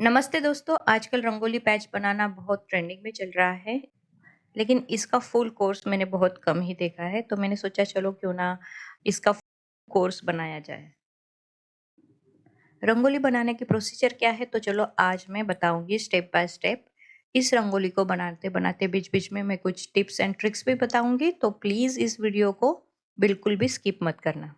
नमस्ते दोस्तों, आजकल रंगोली पैच बनाना बहुत ट्रेंडिंग में चल रहा है, लेकिन इसका फुल कोर्स मैंने बहुत कम ही देखा है, तो मैंने सोचा चलो क्यों ना इसका कोर्स बनाया जाए। रंगोली बनाने की प्रोसीजर क्या है, तो चलो आज मैं बताऊंगी स्टेप बाय स्टेप। इस रंगोली को बनाते-बनाते बीच-बीच में मैं कुछ टिप्स एंड ट्रिक्स भी बताऊंगी, तो प्लीज़ इस वीडियो को बिल्कुल भी स्किप मत करना।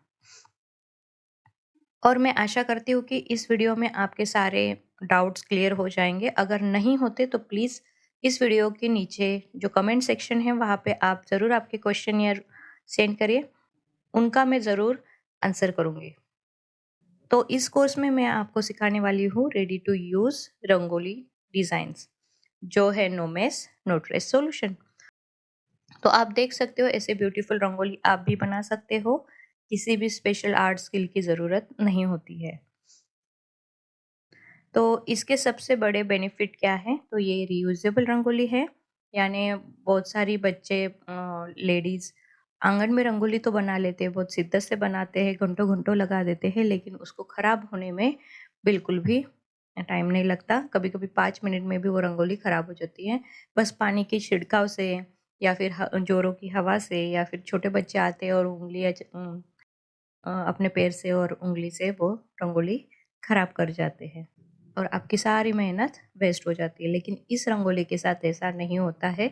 और मैं आशा करती हूँ कि इस वीडियो में आपके सारे डाउट्स क्लियर हो जाएँगे। अगर नहीं होते तो प्लीज़ इस वीडियो के नीचे जो कमेंट सेक्शन है वहाँ पे आप ज़रूर आपके क्वेश्चन या सेंड करिए, उनका मैं ज़रूर आंसर करूँगी। तो इस कोर्स में मैं आपको सिखाने वाली हूँ ready to use rangoli designs, जो है no mess no trace solution. तो आप देख सकते हो ऐसे ब्यूटीफुल रंगोली आप भी बना सकते हो, किसी भी स्पेशल आर्ट स्किल की ज़रूरत नहीं होती है। तो इसके सबसे बड़े बेनिफिट क्या है, तो ये रीयूजेबल रंगोली है, यानी बहुत सारी बच्चे लेडीज़ आंगन में रंगोली तो बना लेते हैं, बहुत शिद्दत से बनाते हैं, घंटों घंटों लगा देते हैं, लेकिन उसको ख़राब होने में बिल्कुल भी टाइम नहीं लगता। कभी कभी 5 मिनट में भी वो रंगोली ख़राब हो जाती है, बस पानी की छिड़काव से या फिर जोरों की हवा से, या फिर छोटे बच्चे आते हैं और उंगलियाँ अपने पैर से और उंगली से वो रंगोली ख़राब कर जाते हैं और आपकी सारी मेहनत वेस्ट हो जाती है। लेकिन इस रंगोली के साथ ऐसा नहीं होता है।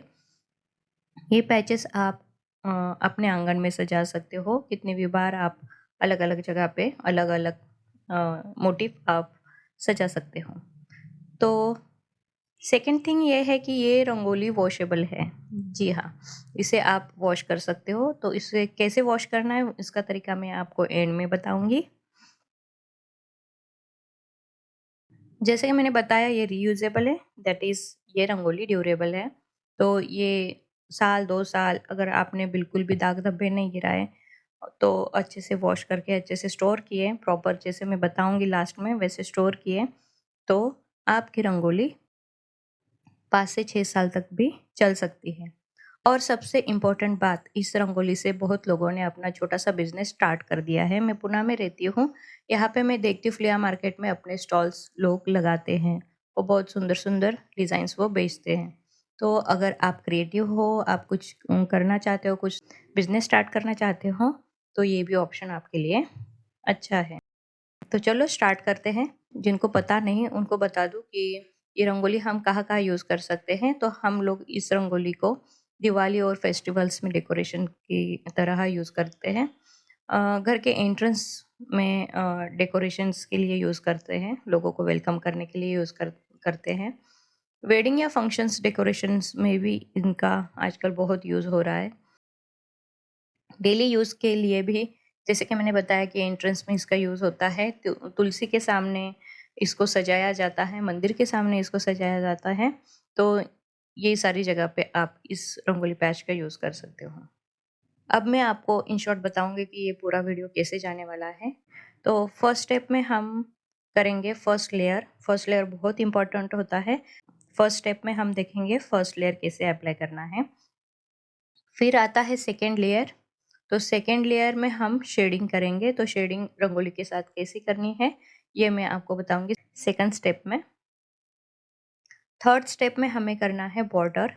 ये पैचेस आप अपने आंगन में सजा सकते हो, कितनी भी बार आप अलग अलग जगह पे अलग अलग मोटिव आप सजा सकते हो। तो सेकंड थिंग ये है कि ये रंगोली वॉशेबल है। जी हाँ, इसे आप वॉश कर सकते हो। तो इसे कैसे वॉश करना है इसका तरीका मैं आपको एंड में बताऊंगी। जैसे कि मैंने बताया ये रीयूजेबल है, दैट इज़ ये रंगोली ड्यूरेबल है। तो ये साल 2 साल अगर आपने बिल्कुल भी दाग धब्बे नहीं गिराए, तो अच्छे से वॉश करके अच्छे से स्टोर किए, प्रॉपर जैसे मैं बताऊँगी लास्ट में वैसे स्टोर किए, तो आपकी रंगोली 5 से 6 साल तक भी चल सकती है। और सबसे इम्पोर्टेंट बात, इस रंगोली से बहुत लोगों ने अपना छोटा-सा बिज़नेस स्टार्ट कर दिया है। मैं पुणे में रहती हूँ, यहाँ पे मैं देखती हूँ फ्लिया मार्केट में अपने स्टॉल्स लोग लगाते हैं और बहुत सुंदर-सुंदर डिज़ाइन्स वो बेचते हैं। तो अगर आप क्रिएटिव हो, आप कुछ करना चाहते हो, कुछ बिज़नेस स्टार्ट करना चाहते हो, तो ये भी ऑप्शन आपके लिए अच्छा है। तो चलो स्टार्ट करते हैं। जिनको पता नहीं उनको बता दूँ कि ये रंगोली हम कहाँ-कहाँ यूज़ कर सकते हैं। तो हम लोग इस रंगोली को दिवाली और फेस्टिवल्स में डेकोरेशन की तरह यूज़ करते हैं। घर के एंट्रेंस में डेकोरेशंस के लिए यूज़ करते हैं, लोगों को वेलकम करने के लिए यूज़ करते हैं। वेडिंग या फंक्शंस डेकोरेशंस में भी इनका आजकल बहुत यूज़ हो रहा है। डेली यूज़ के लिए भी, जैसे कि मैंने बताया कि एंट्रेंस में इसका यूज़ होता है, तुलसी के सामने इसको सजाया जाता है, मंदिर के सामने इसको सजाया जाता है, तो ये सारी जगह पे आप इस रंगोली पैच का यूज़ कर सकते हो। अब मैं आपको इन शॉर्ट बताऊँगी कि ये पूरा वीडियो कैसे जाने वाला है। तो फर्स्ट स्टेप में हम करेंगे फर्स्ट लेयर बहुत इम्पोर्टेंट होता है। फर्स्ट स्टेप में हम देखेंगे फर्स्ट लेयर कैसे अप्लाई करना है। फिर आता है सेकंड लेयर। तो सेकंड लेयर में हम शेडिंग करेंगे, तो शेडिंग रंगोली के साथ कैसी करनी है ये मैं आपको बताऊंगी सेकंड स्टेप में। थर्ड स्टेप में हमें करना है बॉर्डर।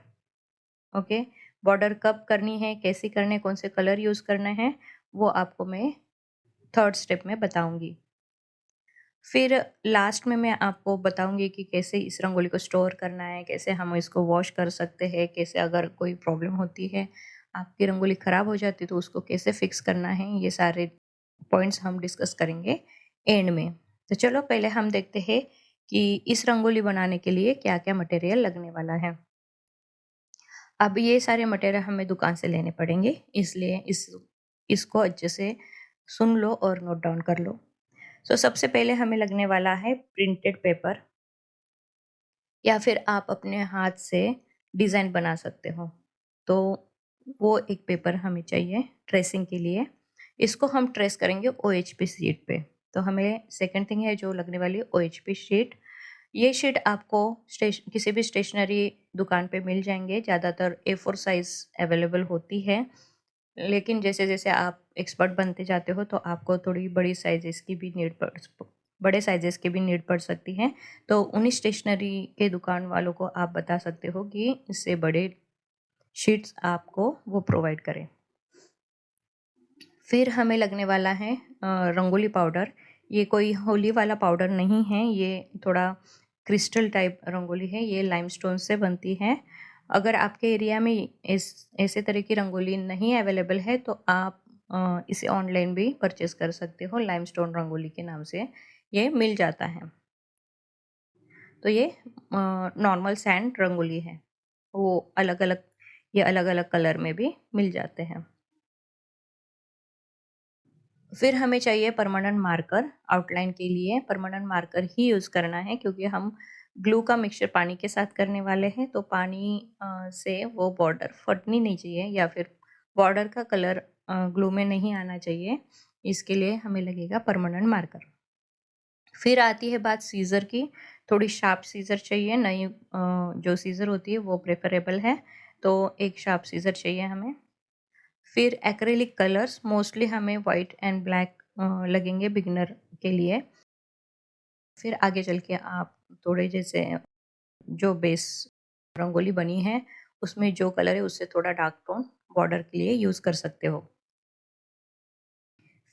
ओके, बॉर्डर कब करनी है, कैसी करनी है, कौन से कलर यूज़ करना है, वो आपको मैं थर्ड स्टेप में बताऊंगी। फिर लास्ट में मैं आपको बताऊंगी कि कैसे इस रंगोली को स्टोर करना है, कैसे हम इसको वॉश कर सकते हैं, कैसे अगर कोई प्रॉब्लम होती है, आपकी रंगोली ख़राब हो जाती है तो उसको कैसे फिक्स करना है, ये सारे पॉइंट्स हम डिस्कस करेंगे एंड में। तो चलो पहले हम देखते हैं कि इस रंगोली बनाने के लिए क्या-क्या मटेरियल लगने वाला है। अब ये सारे मटेरियल हमें दुकान से लेने पड़ेंगे, इसलिए इसको अच्छे से सुन लो और नोट डाउन कर लो। तो सबसे पहले हमें लगने वाला है प्रिंटेड पेपर, या फिर आप अपने हाथ से डिज़ाइन बना सकते हो। तो वो एक पेपर हमें चाहिए ट्रेसिंग के लिए। इसको हम ट्रेस करेंगे ओएचपी शीट पे। तो हमें सेकंड थिंग है जो लगने वाली है ओएचपी शीट। ये शीट आपको किसी भी स्टेशनरी दुकान पे मिल जाएंगे, ज़्यादातर A4 साइज़ अवेलेबल होती है, लेकिन जैसे जैसे आप एक्सपर्ट बनते जाते हो तो आपको थोड़ी बड़ी साइज़ इसकी भी नीड बड़े साइजेस की भी नीड पड़ सकती है, तो उन्हीं स्टेशनरी के दुकान वालों को आप बता सकते हो कि इससे बड़े शीट्स आपको वो प्रोवाइड करें। फिर हमें लगने वाला है रंगोली पाउडर। ये कोई होली वाला पाउडर नहीं है, ये थोड़ा क्रिस्टल टाइप रंगोली है, ये लाइमस्टोन से बनती है। अगर आपके एरिया में ऐसे तरह की रंगोली नहीं अवेलेबल है तो आप इसे ऑनलाइन भी परचेस कर सकते हो, लाइमस्टोन रंगोली के नाम से ये मिल जाता है। तो ये नॉर्मल सैंड रंगोली है, वो अलग अलग, ये अलग अलग कलर में भी मिल जाते हैं। फिर हमें चाहिए परमानेंट मार्कर। आउटलाइन के लिए परमानेंट मार्कर ही यूज़ करना है, क्योंकि हम ग्लू का मिक्सचर पानी के साथ करने वाले हैं, तो पानी से वो बॉर्डर फटनी नहीं चाहिए या फिर बॉर्डर का कलर ग्लू में नहीं आना चाहिए। इसके लिए हमें लगेगा परमानेंट मार्कर। फिर आती है बात सीज़र की। थोड़ी शार्प सीज़र चाहिए, नई जो सीज़र होती है वो प्रेफरेबल है, तो एक शार्प सीज़र चाहिए हमें। फिर एक्रेलिक कलर्स, मोस्टली हमें वाइट एंड ब्लैक लगेंगे बिगिनर के लिए। फिर आगे चल के आप थोड़े जैसे जो बेस रंगोली बनी है उसमें जो कलर है उससे थोड़ा डार्क टोन बॉर्डर के लिए यूज़ कर सकते हो।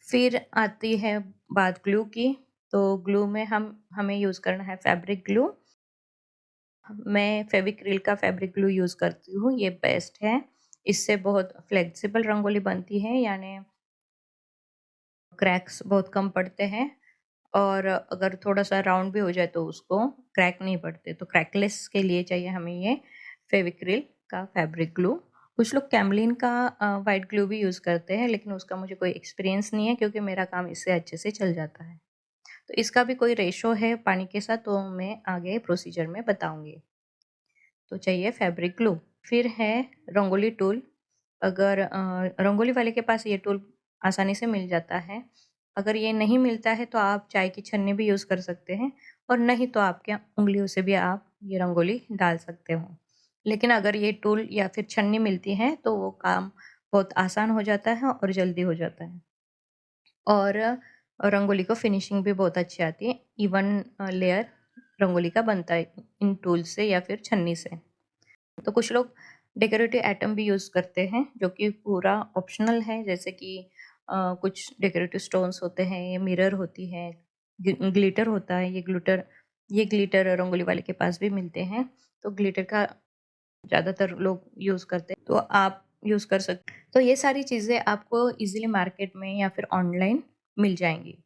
फिर आती है बात ग्लू की। तो ग्लू में हमें यूज़ करना है फैब्रिक ग्लू। मैं फेविक्रिल का फैब्रिक ग्लू यूज़ करती हूँ, ये बेस्ट है। इससे बहुत फ्लेक्सिबल रंगोली बनती है, यानी क्रैक्स बहुत कम पड़ते हैं, और अगर थोड़ा-सा राउंड भी हो जाए तो उसको क्रैक नहीं पड़ते। तो क्रैकलेस के लिए चाहिए हमें ये फेविक्रिल का फैब्रिक ग्लू। कुछ लोग कैमलिन का व्हाइट ग्लू भी यूज़ करते हैं, लेकिन उसका मुझे कोई एक्सपीरियंस नहीं है, क्योंकि मेरा काम इससे अच्छे से चल जाता है। तो इसका भी कोई रेशो है पानी के साथ, तो मैं आगे प्रोसीजर में बताऊँगी। तो चाहिए फैब्रिक ग्लू। फिर है रंगोली टूल। अगर रंगोली वाले के पास ये टूल आसानी से मिल जाता है। अगर ये नहीं मिलता है तो आप चाय की छन्नी भी यूज़ कर सकते हैं, और नहीं तो आपके उँगलियों से भी आप ये रंगोली डाल सकते हो। लेकिन अगर ये टूल या फिर छन्नी मिलती है तो वो काम बहुत आसान हो जाता है और जल्दी हो जाता है, और रंगोली को फिनिशिंग भी बहुत अच्छी आती है। इवन लेयर रंगोली का बनता है इन टूल से या फिर छन्नी से। तो कुछ लोग डेकोरेटिव आइटम भी यूज़ करते हैं, जो कि पूरा ऑप्शनल है, जैसे कि कुछ डेकोरेटिव स्टोन्स होते हैं, ये मिरर होती है, ग्लिटर होता है। ये ग्लिटर रंगोली वाले के पास भी मिलते हैं, तो ग्लिटर का ज़्यादातर लोग यूज़ करते हैं, तो आप यूज़ कर सकते। तो ये सारी चीज़ें आपको इजीली मार्केट में या फिर ऑनलाइन मिल जाएंगी।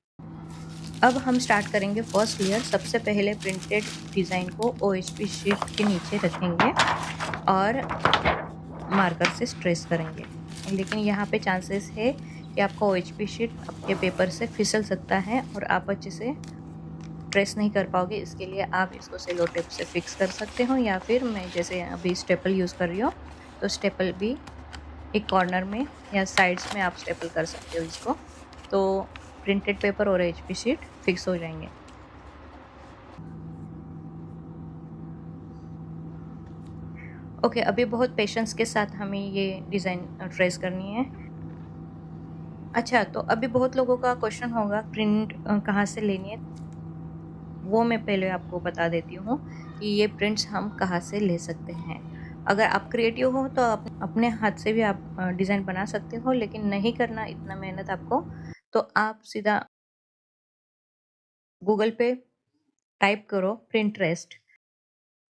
अब हम स्टार्ट करेंगे फर्स्ट लेयर। सबसे पहले प्रिंटेड डिज़ाइन को OHP शीट के नीचे रखेंगे और मार्कर से ट्रेस करेंगे, लेकिन यहाँ पे चांसेस है कि आपका OHP शीट आपके पेपर से फिसल सकता है और आप अच्छे से ट्रेस नहीं कर पाओगे। इसके लिए आप इसको सेलो टेप से फिक्स कर सकते हो, या फिर मैं जैसे अभी स्टेपल यूज़ कर रही हूँ, तो स्टेपल भी एक कॉर्नर में या साइड्स में आप स्टेपल कर सकते हो इसको, तो प्रिंटेड पेपर और OHP शीट फिक्स हो जाएंगे। ओके, अभी बहुत पेशेंस के साथ हमें ये डिज़ाइन ट्रेस करनी है। अच्छा, तो अभी बहुत लोगों का क्वेश्चन होगा प्रिंट कहाँ से लेनी है? वो मैं पहले आपको बता देती हूँ कि ये प्रिंट्स हम कहाँ से ले सकते हैं। अगर आप क्रिएटिव हो तो आप अपने हाथ से भी आप डिज़ाइन बना सकते हो, लेकिन नहीं करना इतना मेहनत आपको, तो आप सीधा गूगल पे टाइप करो प्रिंटरेस्ट।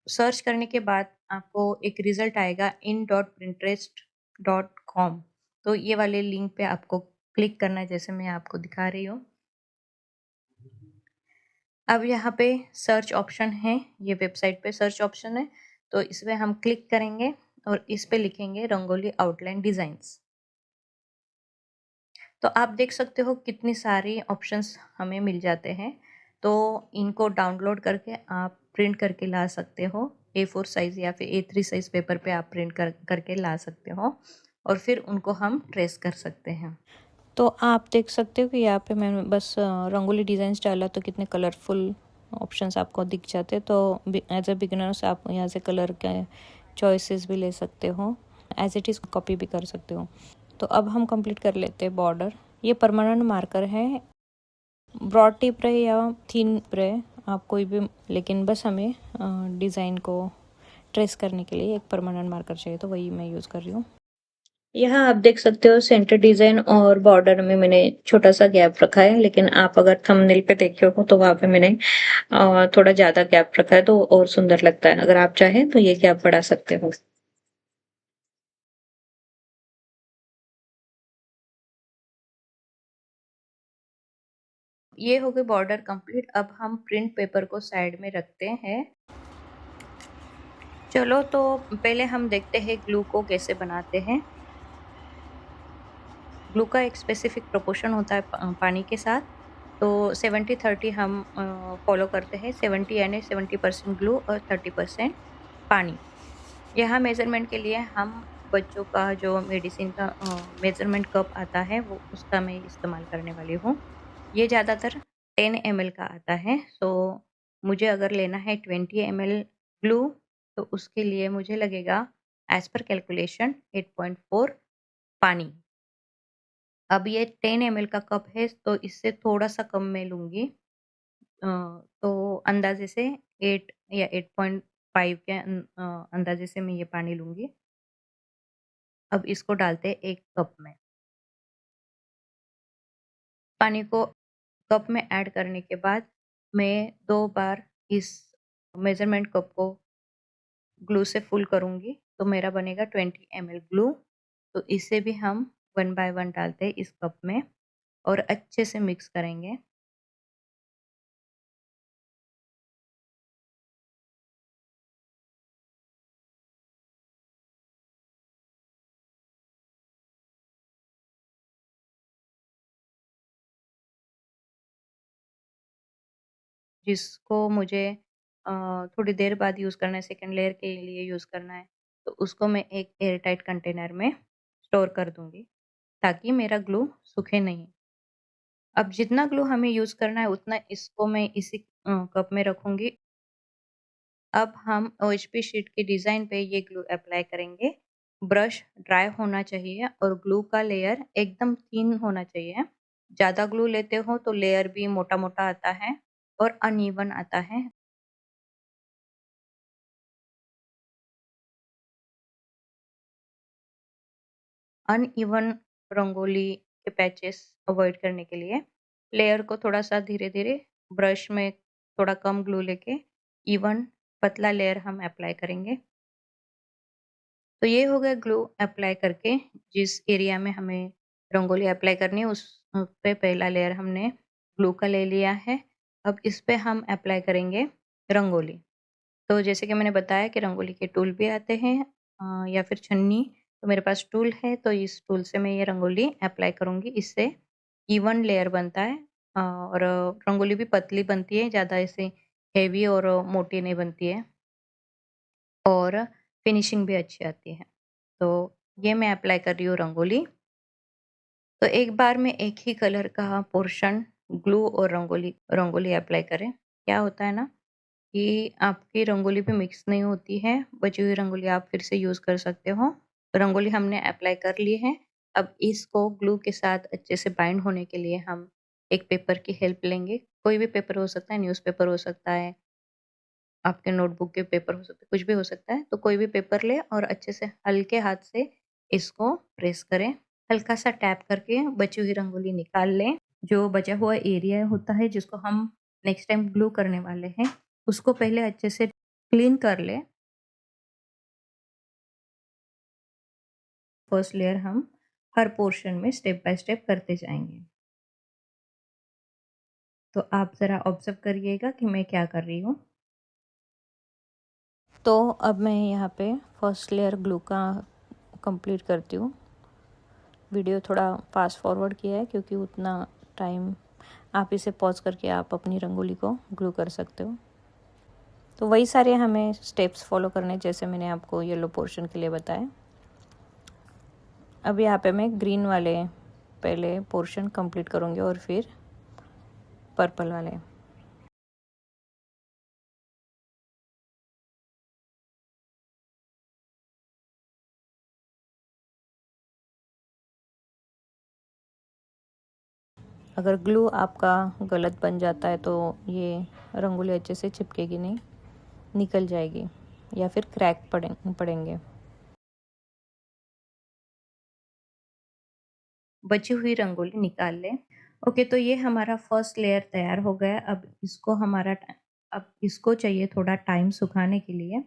सर्च करने के बाद आपको एक रिज़ल्ट आएगा in.pinterest.com। तो ये वाले लिंक पे आपको क्लिक करना है, जैसे मैं आपको दिखा रही हूँ। अब यहाँ पे सर्च ऑप्शन है, ये वेबसाइट पे सर्च ऑप्शन है, तो इसमें हम क्लिक करेंगे और इस पे लिखेंगे रंगोली आउटलाइन डिज़ाइंस। तो आप देख सकते हो कितनी सारी ऑप्शंस हमें मिल जाते हैं। तो इनको डाउनलोड करके आप प्रिंट करके ला सकते हो। A4 साइज़ या फिर A3 साइज़ पेपर पे आप प्रिंट करके ला सकते हो, और फिर उनको हम ट्रेस कर सकते हैं। तो आप देख सकते हो कि यहाँ पे मैंने बस रंगोली डिज़ाइंस डाला तो कितने कलरफुल ऑप्शंस आपको दिख जाते हैं। तो एज अ बिगिनर्स आप यहाँ से कलर के चॉइसेस भी ले सकते हो, एज इट इज़ कॉपी भी कर सकते हो। तो अब हम कंप्लीट कर लेते हैं बॉर्डर। ये परमानेंट मार्कर है, ब्रॉड टिप रहे या थिन रहे, आप कोई भी, लेकिन बस हमें डिज़ाइन को ट्रेस करने के लिए एक परमानेंट मार्कर चाहिए, तो वही मैं यूज़ कर रही हूँ। यहाँ आप देख सकते हो सेंटर डिज़ाइन और बॉर्डर में मैंने छोटा-सा गैप रखा है, लेकिन आप अगर थंबनेल पे देखे हो तो वहाँ पे मैंने थोड़ा ज़्यादा गैप रखा है, तो और सुंदर लगता है। अगर आप चाहें तो ये गैप बढ़ा सकते हो। ये हो गई बॉर्डर कंप्लीट। अब हम प्रिंट पेपर को साइड में रखते हैं। चलो तो पहले हम देखते हैं ग्लू को कैसे बनाते हैं। ग्लू का एक स्पेसिफिक प्रोपोर्शन होता है पानी के साथ, तो 70-30 हम फॉलो करते हैं। 70 यानी 70% ग्लू और 30% पानी। यहाँ मेज़रमेंट के लिए हम बच्चों का जो मेडिसिन का मेज़रमेंट कप आता है, वो उसका मैं इस्तेमाल करने वाली हूँ। ये ज़्यादातर 10 ml का आता है, तो मुझे अगर लेना है 20 ml ग्लू, तो उसके लिए मुझे लगेगा एज़ पर कैलकुलेशन 8.4 पानी। अब ये 10 ml का कप है, तो इससे थोड़ा-सा कम मैं लूँगी। अ, तो अंदाज़े से 8 या 8.5 के अंदाज़े से मैं ये पानी लूँगी। अब इसको डालते हैं 1 कप में। पानी को कप में ऐड करने के बाद मैं 2 बार इस मेज़रमेंट कप को ग्लू से फुल करूँगी, तो मेरा बनेगा 20 ml ग्लू। तो इसे भी हम 1 बाय 1 डालते हैं इस कप में और अच्छे से मिक्स करेंगे। जिसको मुझे थोड़ी देर बाद यूज़ करना है, सेकंड लेयर के लिए यूज़ करना है, तो उसको मैं एक एयर टाइट कंटेनर में स्टोर कर दूँगी, ताकि मेरा ग्लू सूखे नहीं। अब जितना ग्लू हमें यूज़ करना है उतना इसको मैं इसी कप में रखूँगी। अब हम ओएचपी शीट की डिज़ाइन पे ये ग्लू अप्लाई करेंगे। ब्रश ड्राई होना चाहिए और ग्लू का लेयर एकदम थिन होना चाहिए। ज़्यादा ग्लू लेते हो तो लेयर भी मोटा-मोटा आता है और अनइवन आता है। अनइवन रंगोली के पैचेस अवॉइड करने के लिए लेयर को थोड़ा-सा धीरे-धीरे ब्रश में थोड़ा कम ग्लू लेके इवन पतला लेयर हम अप्लाई करेंगे। तो ये हो गया ग्लू अप्लाई करके, जिस एरिया में हमें रंगोली अप्लाई करनी है उस पे पहला लेयर हमने ग्लू का ले लिया है। अब इस पे हम अप्लाई करेंगे रंगोली। तो जैसे कि मैंने बताया कि रंगोली के टूल भी आते हैं या फिर छन्नी, तो मेरे पास टूल है, तो इस टूल से मैं ये रंगोली अप्लाई करूँगी। इससे इवन लेयर बनता है और रंगोली भी पतली बनती है, ज़्यादा ऐसे हेवी और मोटी नहीं बनती है और फिनिशिंग भी अच्छी आती है। तो ये मैं अप्लाई कर रही हूँ रंगोली। तो एक बार में एक ही कलर का पोर्शन ग्लू और रंगोली रंगोली अप्लाई करें। क्या होता है ना कि आपकी रंगोली भी मिक्स नहीं होती है, बची हुई रंगोली आप फिर से यूज़ कर सकते हो। रंगोली हमने अप्लाई कर ली है, अब इसको ग्लू के साथ अच्छे से बाइंड होने के लिए हम एक पेपर की हेल्प लेंगे। कोई भी पेपर हो सकता है, न्यूज़पेपर हो सकता है, आपके नोटबुक के पेपर हो सकते हैं, कुछ भी हो सकता है। तो कोई भी पेपर लें और अच्छे से हल्के हाथ से इसको प्रेस करें। हल्का-सा टैप करके बची हुई रंगोली निकाल लें। जो बचा हुआ एरिया होता है जिसको हम नेक्स्ट टाइम ग्लू करने वाले हैं, उसको पहले अच्छे से क्लीन कर लें। फर्स्ट लेयर हम हर पोर्शन में स्टेप बाय स्टेप करते जाएँगे। तो आप ज़रा ऑब्ज़र्व करिएगा कि मैं क्या कर रही हूँ। तो अब मैं यहाँ पे फर्स्ट लेयर ग्लू का कंप्लीट करती हूँ। वीडियो थोड़ा फास्ट फॉरवर्ड किया है क्योंकि उतना टाइम आप इसे पॉज़ करके आप अपनी रंगोली को ग्लू कर सकते हो। तो वही सारे हमें स्टेप्स फॉलो करने जैसे मैंने आपको येलो पोर्शन के लिए बताया। अब यहाँ पे मैं ग्रीन वाले पहले पोर्शन कंप्लीट करूँगी और फिर पर्पल वाले। अगर ग्लू आपका गलत बन जाता है तो ये रंगोली अच्छे से चिपकेगी नहीं, निकल जाएगी या फिर क्रैक पड़ेंगे। बची हुई रंगोली निकाल लें। ओके, तो ये हमारा फर्स्ट लेयर तैयार हो गया। अब इसको चाहिए थोड़ा टाइम सुखाने के लिए,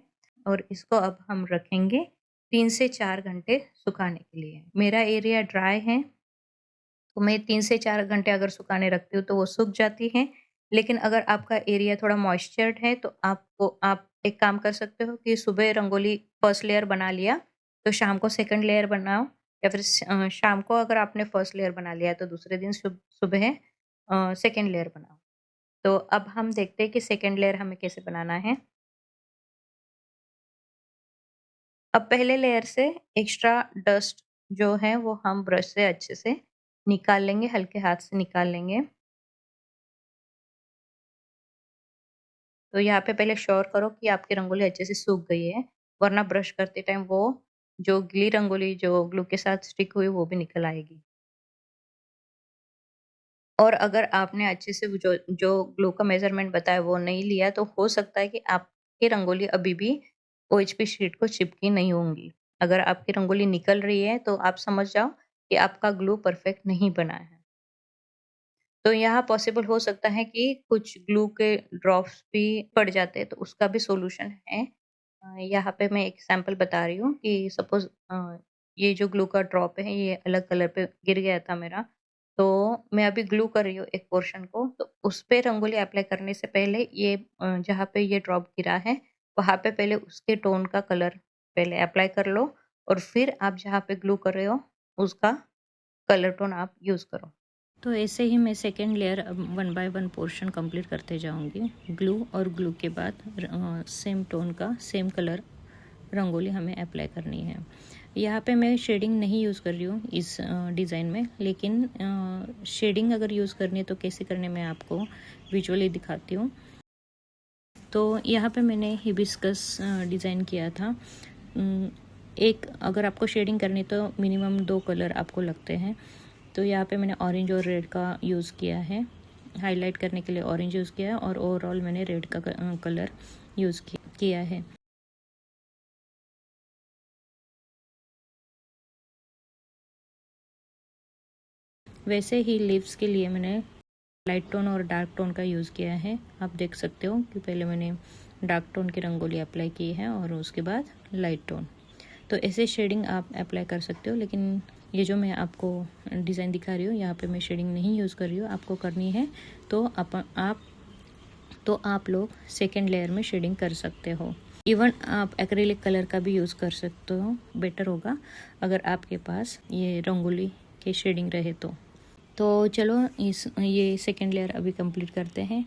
और इसको अब हम रखेंगे 3 से 4 घंटे सुखाने के लिए। मेरा एरिया ड्राई है, तो मैं 3 से 4 घंटे अगर सुखाने रखती हूँ तो वो सूख जाती हैं। लेकिन अगर आपका एरिया थोड़ा मॉइस्चर्ड है तो आप एक काम कर सकते हो कि सुबह रंगोली फर्स्ट लेयर बना लिया, तो शाम को सेकंड लेयर बनाओ, या फिर शाम को अगर आपने फर्स्ट लेयर बना लिया तो दूसरे दिन सुबह सेकंड लेयर बनाओ। तो अब हम देखते हैं कि सेकंड लेयर हमें कैसे बनाना है। अब पहले लेयर से एक्स्ट्रा डस्ट जो है वो हम ब्रश से अच्छे से निकाल लेंगे, हल्के हाथ से निकाल लेंगे। तो यहाँ पे पहले श्योर करो कि आपकी रंगोली अच्छे से सूख गई है, वरना ब्रश करते टाइम वो जो गीली रंगोली जो ग्लू के साथ स्टिक हुई वो भी निकल आएगी। और अगर आपने अच्छे से जो जो ग्लू का मेज़रमेंट बताया वो नहीं लिया, तो हो सकता है कि आपकी रंगोली अभी भी ओएचपी शीट को चिपकी नहीं होंगी। अगर आपकी रंगोली निकल रही है तो आप समझ जाओ कि आपका ग्लू परफेक्ट नहीं बना है। तो यहाँ पॉसिबल हो सकता है कि कुछ ग्लू के ड्रॉप्स भी पड़ जाते हैं, तो उसका भी सॉल्यूशन है। यहाँ पे मैं एक सैंपल बता रही हूँ कि सपोज़ ये जो ग्लू का ड्रॉप है ये अलग कलर पे गिर गया था मेरा, तो मैं अभी ग्लू कर रही हूँ एक पोर्शन को, तो उस पे रंगोली अप्लाई करने से पहले ये जहाँ पे ये ड्रॉप गिरा है, वहाँ पे पहले उसके टोन का कलर पहले अप्लाई कर लो, और फिर आप जहाँ पे ग्लू कर रहे हो, उसका कलर टोन आप यूज़ करो। तो ऐसे ही मैं सेकेंड लेयर अब 1 बाय 1 पोर्शन कंप्लीट करते जाऊंगी। ग्लू और ग्लू के बाद सेम टोन का सेम कलर रंगोली हमें अप्लाई करनी है। यहाँ पे मैं शेडिंग नहीं यूज़ कर रही हूँ इस डिज़ाइन में, लेकिन शेडिंग अगर यूज़ करनी है तो कैसे करने मैं आपको विजुअली दिखाती हूँ। तो यहाँ पे मैंने हिबिस्कस डिज़ाइन किया था। एक अगर आपको शेडिंग करनी तो मिनिमम 2 कलर आपको लगते हैं। तो यहाँ पे मैंने ऑरेंज और रेड का यूज़ किया है, हाईलाइट करने के लिए ऑरेंज यूज़ किया है, और ओवरऑल मैंने रेड का कलर यूज़ किया है। वैसे ही लिप्स के लिए मैंने लाइट टोन और डार्क टोन का यूज़ किया है। आप देख सकते हो कि पहले मैंने डार्क टोन की रंगोली अप्लाई की है और उसके बाद लाइट टोन। तो ऐसे शेडिंग आप अप्लाई कर सकते हो, लेकिन ये जो मैं आपको डिज़ाइन दिखा रही हूँ यहाँ पे मैं शेडिंग नहीं यूज़ कर रही हूँ। आपको करनी है तो आप लोग सेकेंड लेयर में शेडिंग कर सकते हो। इवन आप एक्रेलिक कलर का भी यूज़ कर सकते हो, बेटर होगा अगर आपके पास ये रंगोली के शेडिंग रहे तो चलो ये सेकेंड लेयर अभी कंप्लीट करते हैं।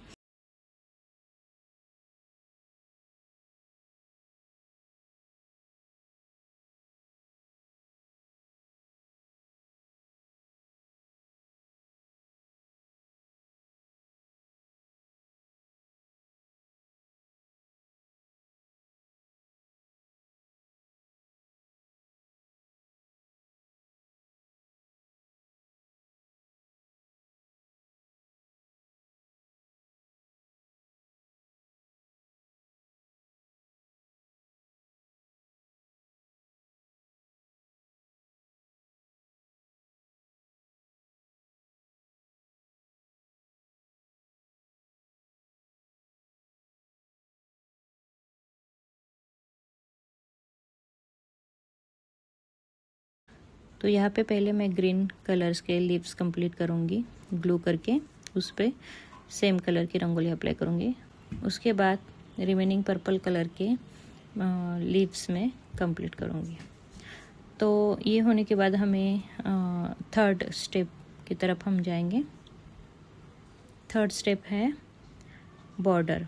तो यहाँ पे पहले मैं ग्रीन कलर्स के लीव्स कंप्लीट करूँगी ग्लू करके, उस पर सेम कलर की रंगोली अप्लाई करूँगी। उसके बाद रिमेनिंग पर्पल कलर के लीव्स में कंप्लीट करूँगी। तो ये होने के बाद हमें थर्ड स्टेप की तरफ हम जाएंगे। थर्ड स्टेप है बॉर्डर।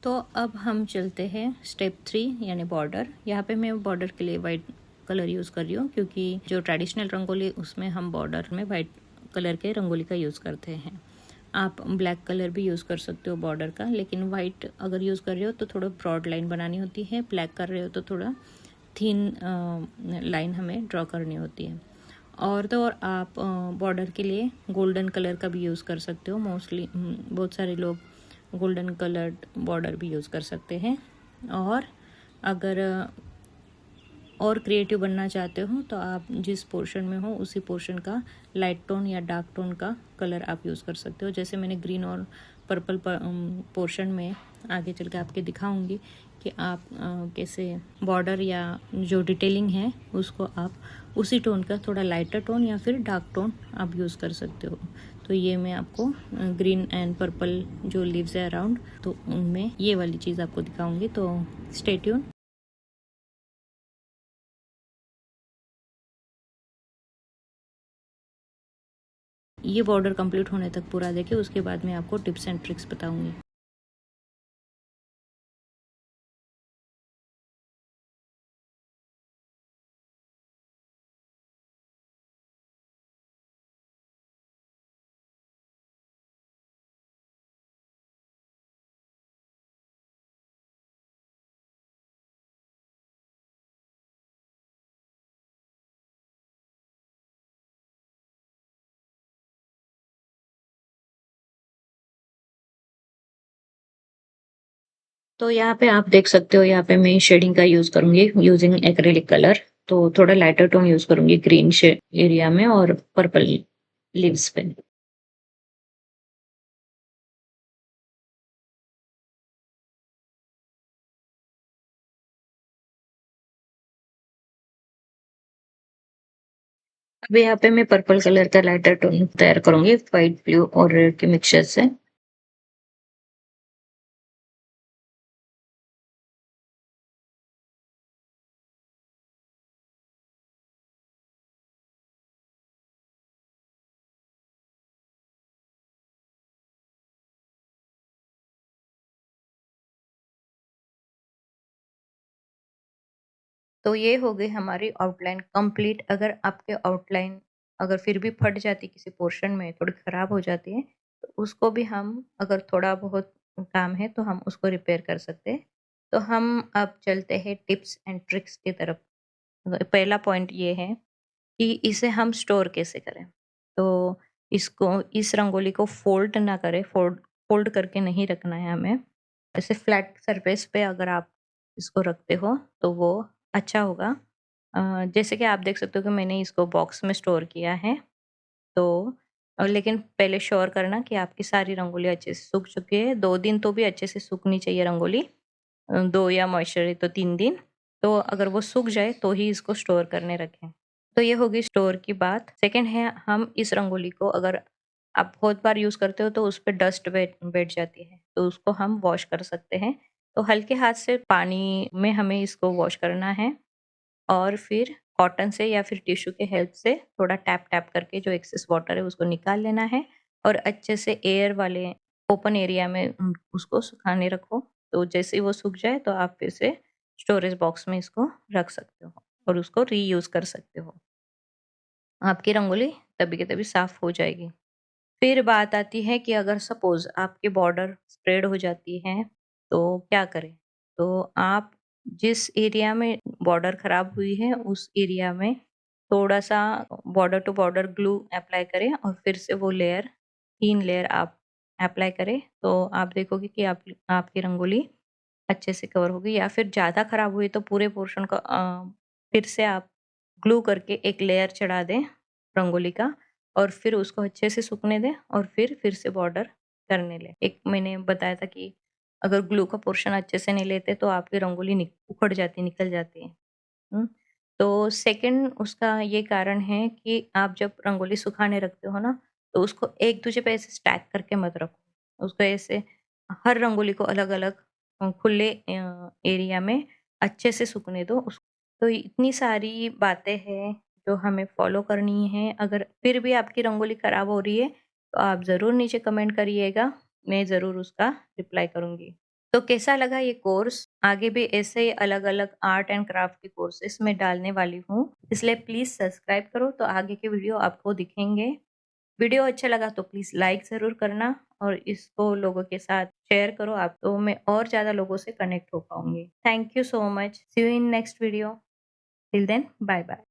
तो अब हम चलते हैं स्टेप 3 यानी बॉर्डर। यहाँ पे मैं बॉर्डर के लिए वाइट कलर यूज़ कर रही हूँ, क्योंकि जो ट्रेडिशनल रंगोली उसमें हम बॉर्डर में वाइट कलर के रंगोली का यूज़ करते हैं। आप ब्लैक कलर भी यूज़ कर सकते हो बॉर्डर का, लेकिन वाइट अगर यूज़ कर रहे हो तो थोड़ा ब्रॉड लाइन बनानी होती है, ब्लैक कर रहे हो तो थोड़ा थिन लाइन हमें ड्रॉ करनी होती है। और तो और आप बॉर्डर के लिए गोल्डन कलर का भी यूज़ कर सकते हो। मोस्टली बहुत सारे लोग गोल्डन कलर्ड बॉर्डर भी यूज़ कर सकते हैं। और अगर और क्रिएटिव बनना चाहते हो तो आप जिस पोर्शन में हो उसी पोर्शन का लाइट टोन या डार्क टोन का कलर आप यूज़ कर सकते हो। जैसे मैंने ग्रीन और पर्पल पोर्शन में आगे चल के आपके दिखाऊंगी कि आप कैसे बॉर्डर या जो डिटेलिंग है उसको आप उसी टोन का थोड़ा लाइटर टोन या फिर डार्क टोन आप यूज़ कर सकते हो। तो ये मैं आपको ग्रीन एंड पर्पल जो लीव्स है अराउंड, तो उनमें ये वाली चीज़ आपको दिखाऊंगी, तो स्टे ट्यून। ये बॉर्डर कंप्लीट होने तक पूरा देखिए, उसके बाद मैं आपको टिप्स एंड ट्रिक्स बताऊंगी। तो यहाँ पे आप देख सकते हो, यहाँ पे मैं शेडिंग का यूज़ करूँगी यूजिंग एक्रिलिक कलर। तो थोड़ा लाइटर टोन यूज़ करूँगी ग्रीन शे एरिया में और पर्पल लीव्स पे। अब यहाँ पे मैं पर्पल कलर का लाइटर टोन तैयार करूँगी व्हाइट, ब्लू और रेड के मिक्सचर से। तो ये हो गई हमारी आउटलाइन कंप्लीट। अगर आपके आउटलाइन अगर फिर भी फट जाती किसी पोर्शन में, थोड़ी खराब हो जाती है, तो उसको भी हम अगर थोड़ा बहुत काम है तो हम उसको रिपेयर कर सकते हैं। तो हम अब चलते हैं टिप्स एंड ट्रिक्स की तरफ। पहला पॉइंट ये है कि इसे हम स्टोर कैसे करें। तो इसको, इस रंगोली को फोल्ड ना करें, फोल्ड फोल्ड करके नहीं रखना है हमें। ऐसे फ्लैट सरफेस पे अगर आप इसको रखते हो तो वो अच्छा होगा। जैसे कि आप देख सकते हो कि मैंने इसको बॉक्स में स्टोर किया है। तो लेकिन पहले श्योर करना कि आपकी सारी रंगोली अच्छे से सूख चुकी है। 2 दिन तो भी अच्छे से सूखनी चाहिए रंगोली। 2 या मॉइस्चर है तो 3 दिन। तो अगर वो सूख जाए तो ही इसको स्टोर करने रखें। तो ये होगी स्टोर की बात। सेकंड है, हम इस रंगोली को अगर आप बहुत बार यूज़ करते हो तो उस पे डस्ट बैठ बैठ जाती है, तो उसको हम वॉश कर सकते हैं। तो हल्के हाथ से पानी में हमें इसको वॉश करना है और फिर कॉटन से या फिर टिश्यू के हेल्प से थोड़ा टैप-टैप करके जो एक्सेस वाटर है उसको निकाल लेना है और अच्छे से एयर वाले ओपन एरिया में उसको सुखाने रखो। तो जैसे ही वो सूख जाए तो आप फिर से स्टोरेज बॉक्स में इसको रख सकते हो और उसको रीयूज़ कर सकते हो। आपकी रंगोली तभी की तभी साफ हो जाएगी। फिर बात आती है कि अगर सपोज़ आपके बॉर्डर स्प्रेड हो जाती है, तो क्या करें? तो आप जिस एरिया में बॉर्डर खराब हुई है, उस एरिया में थोड़ा-सा border to border glue apply करें और फिर से वो लेयर, 3 लेयर आप अप्लाई करें, तो आप देखोगे कि आपकी रंगोली अच्छे से कवर होगी। या फिर ज़्यादा खराब हुई तो पूरे पोर्शन को फिर से आप ग्लू करके एक लेयर चढ़ा दें रंगोली का और फिर उसको अच्छे से सूखने दें और फिर से बॉर्डर करने लें। एक मैंने बताया था कि अगर ग्लू का पोर्शन अच्छे से नहीं लेते तो आपकी रंगोली उखड़ जाती, निकल जाती है। हुँ। तो सेकंड उसका ये कारण है कि आप जब रंगोली सुखाने रखते हो ना, तो उसको एक-दूसरे पे ऐसे स्टैक करके मत रखो। उसको ऐसे हर रंगोली को अलग-अलग खुले एरिया में अच्छे से सूखने दो। तो इतनी सारी बातें हैं जो हमें फ़ॉलो करनी है। अगर फिर भी आपकी रंगोली खराब हो रही है, तो आप ज़रूर नीचे कमेंट करिएगा, मैं ज़रूर उसका रिप्लाई करूँगी। तो कैसा लगा ये कोर्स? आगे भी ऐसे ही अलग-अलग आर्ट एंड क्राफ्ट के कोर्सेस मैं डालने वाली हूँ, इसलिए प्लीज़ सब्सक्राइब करो तो आगे के वीडियो आपको दिखेंगे। वीडियो अच्छा लगा तो प्लीज़ लाइक ज़रूर करना और इसको लोगों के साथ शेयर करो आप, तो मैं और ज़्यादा लोगों से कनेक्ट हो पाऊँगी। Thank you so much. See you in next video. Till then bye bye.